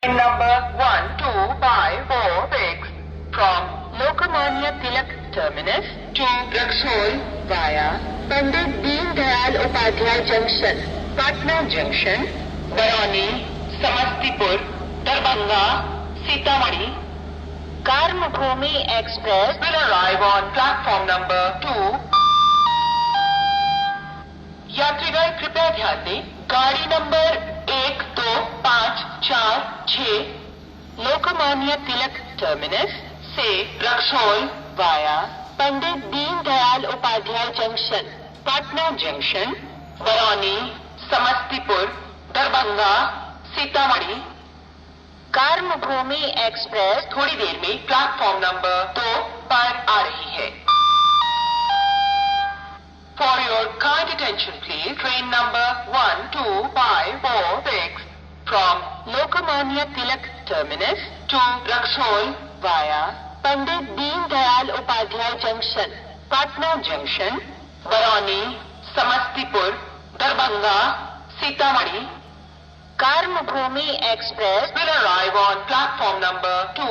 Number 12546 from Lokmanya Tilak Terminus to Raxol via Pandit Deen Dayal Upadhyay Junction, Patna Junction, Barauni, Samastipur, Darbhanga, Sitamarhi. Karmabhumi Express will arrive on platform number 2. यात्रीगण कृपया ध्यान दें, गाड़ी number 1, 2, 5, 4, 6 Lokmanya Tilak terminus से Raxaul via Pandit Deen Dayal Upadhyay junction, Patna junction, Barauni, Samastipur, Darbhanga, Sitamarhi. कर्मभूमि express थोड़ी देर में platform number 2 पर आ रही है. For your kind attention please, train number 12546 from Lokmanya Tilak Terminus to Raxol via Pandit Deen Dayal Upadhyay Junction, Patna Junction, Barauni, Samastipur, Darbhanga, Sitamarhi. Karmabhumi Express will arrive on platform number 2